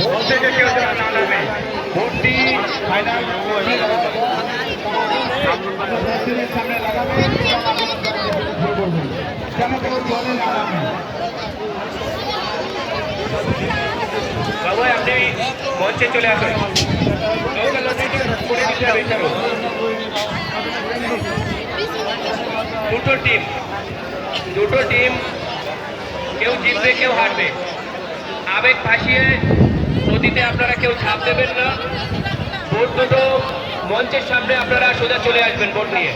Vote থেকে কেউ যেন না নামে। ভোটটি ফাইনাল সামনে লাগাবেন, যেন কেউ জলে না নামে। বাবু আপনি মঞ্চে চলে আসুন। দুটো টিম কেউ জিতবে কেউ হারবে। আবেগ ভাসিয়ে নদীতে আপনারা কেউ ঝাঁপ দেবেন না। ভোট দুটো মঞ্চের সামনে আপনারা সোজা চলে আসবেন ভোট নিয়ে।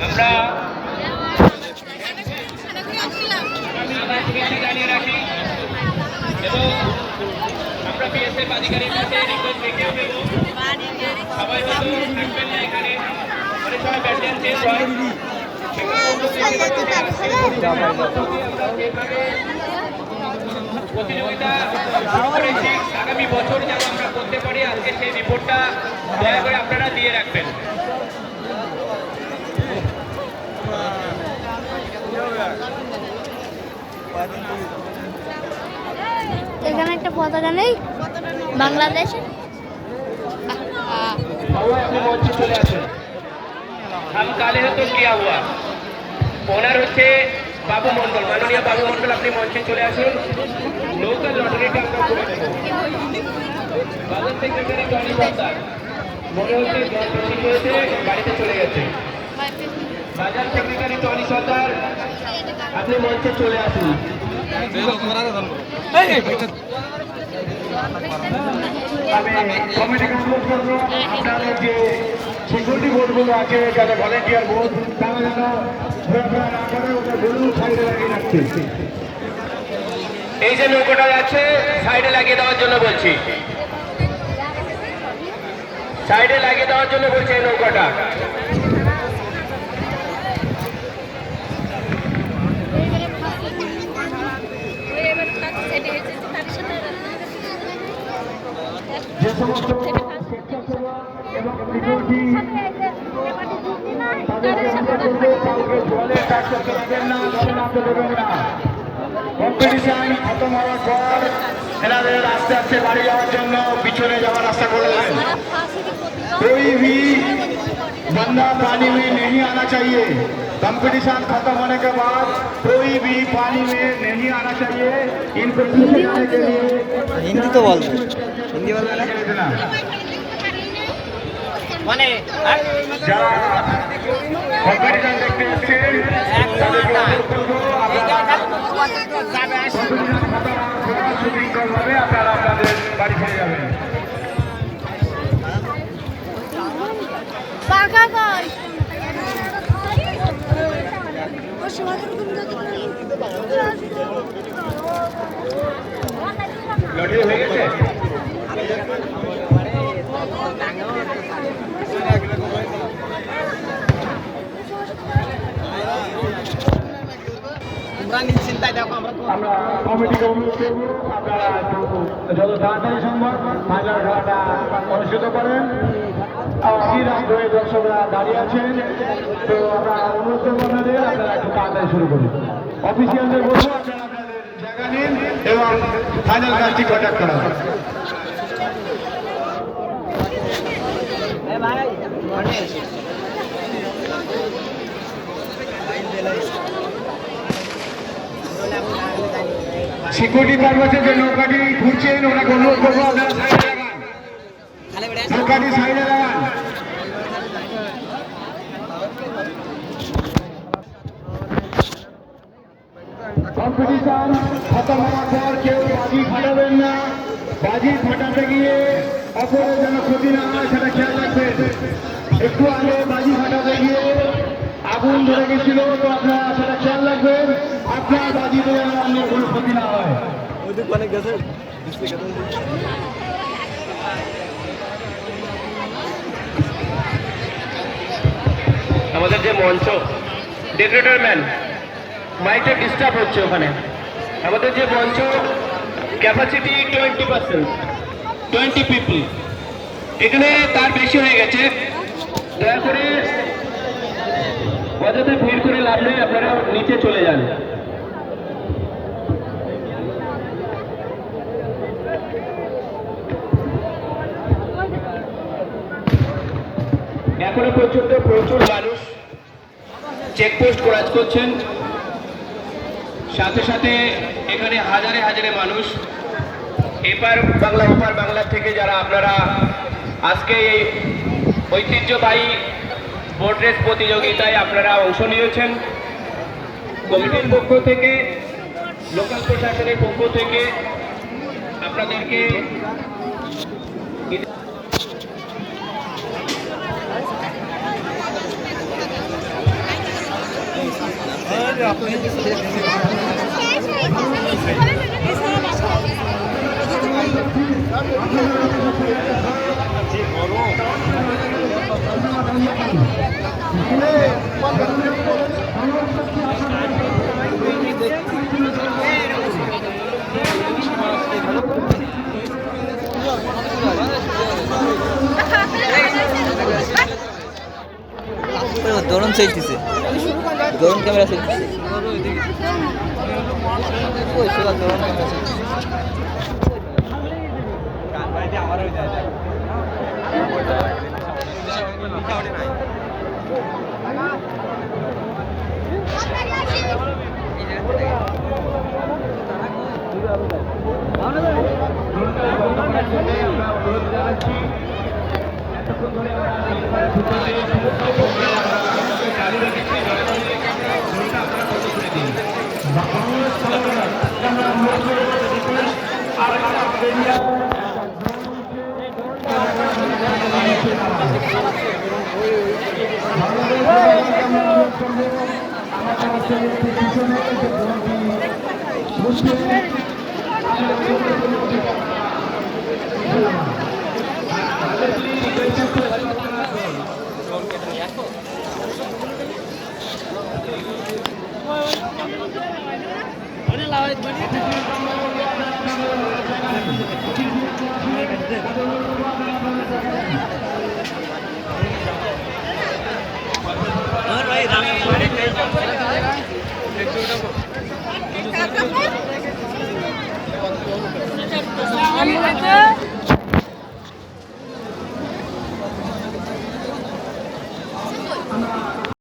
আমরা জানিয়ে রাখি এবং আমরা বিএসএফ আধিকারিক কাছে রিকোয়েস্ট রেখেও দেব, সবাই হয়তো থাকবেন না এখানে, অনেক সময় ব্যাটারিয়ান চেঞ্জ হয়। প্রতিযোগিতা শুরু করেছি, আগামী বছর যেন আমরা করতে পারি, আজকে সেই রিপোর্টটা দয়া করে আপনারা দিয়ে রাখবেন। এখানে একটা পতাকা নেই বাংলাদেশ। চলে আসুন। हम काले हैं तो क्या हुआ? ओनर হচ্ছে বাবু মন্ডল, মাননীয় বাবু মন্ডল, আপনি মঞ্চে চলে আসুন। লোকাল লটারিটা আমরা করে দেব। বাজার সেক্রেটারি টনি সর্দার মনে হচ্ছে বেশি হয়েছে, বাড়িতে চলে গেছে। বাজার সেক্রেটারি টনি সর্দার আপনি মঞ্চে চলে আসুন। আমি কমিটিকে অনুরোধ করবো আপনাদের যে সিকিউরিটি বোর্ডগুলো আছে, যারা ভলেন্টিয়ার বোর্ড, তারা যেন ঘোরাফেরা না করে ওটা বেলুন সাইডে লাগিয়ে রাখছে। এই যে নৌকোটা যাচ্ছে সাইডে লাগিয়ে দেওয়ার জন্য বলছি, সাইডে লাগিয়ে দেওয়ার জন্য বলছি এই নৌকাটা। যে সমস্ত স্বেচ্ছাসেবক এবং সিকিউরিটি তাদেরকে অনুরোধ করবো কাউকে জলে কাজ করতে দেবেন না, জলে নামতে দেবেন না। কম্পিটিশন খতম হওয়ার পর এনাদের আস্তে আস্তে বাড়ি যাওয়ার জন্য পিছনে যাওয়ার রাস্তা করে দেবেন। कोई भी बंदा पानी में नहीं आना चाहिए। कंपटीशन खत्म होने के बाद कोई भी पानी में नहीं आना चाहिए। इनको पीछे जाने के लिए हिंदी तो बोल हिंदी बोल ना মানে যারা কম্পিটিশন দেখতে এসেছেন তাদেরকে অনুরোধ করবো সুশৃঙ্খলভাবে আপনারা আপনাদের বাড়ি ফিরে যাবেন। লটারি হয়ে গেছে। আমরা কমিটিকে অনুরোধ করবো আপনারা যত তাড়াতাড়ি সম্ভব ফাইনাল খেলাটা অনুষ্ঠিত করেন। হয়ে দর্শকরা দাঁড়িয়ে আছেন, তো আমরা অনুরোধ করবো আপনাদের আপনারা একটু তাড়াতাড়ি শুরু করুন। অফিসিয়ালদের বলবো আপনারা আপনাদের জায়গা নিন এবং ফাইনাল ম্যাচটি কন্ডাক্ট করা হবে। সিকিউরিটি পারপাসে যে নৌকাটি ঘুরছেন ওনাকে অনুরোধ করবো আপনারা সাইডে লাগান, নৌকাটি সাইডে লাগান। কম্পিটিশন খতম হওয়ার পর কেউ বাজি ফাটাবেন না। বাজি ফাটাতে গিয়ে অপরের যেন ক্ষতি না হয় সেটা খেয়াল রাখবেন। একটু আগে বাজি ফাটাতে গিয়ে আগুন ধরে গেছিল, তো আপনারা সেটা খেয়াল রাখবেন। আপনার বাজিতে যেন অন্য কোনো ক্ষতি না হয়। আমাদের যে মঞ্চ ডেকোরেটর ম্যান মাইকটা ডিস্টার্ব হচ্ছে ওখানে। আমাদের যে মঞ্চ ক্যাপাসিটি 20%, 20 পিপল। এখানে তার বেশি হয়ে গেছে, দয়া করে অযথা ভিড় করে লাভ নেই, আপনারা নিচে চলে যান। এখনো পর্যন্ত প্রচুর মানুষ চেকপোস্ট ক্রস করছেন, সাথে সাথে এখানে হাজারে হাজারে মানুষ এপার বাংলা ওপার বাংলা থেকে যারা আপনারা আজকে এই ঐতিহ্যবাহী বোট রেস প্রতিযোগিতায় আপনারা অংশ নিয়েছেন। কমিটির পক্ষ থেকে, লোকাল প্রশাসনের পক্ষ থেকে আপনাদেরকে দরুন চলতেছে, দরুন ক্যামেরা চলতেছে। ওই সোজা দরুন ক্যামেরা চলতেছে। আমি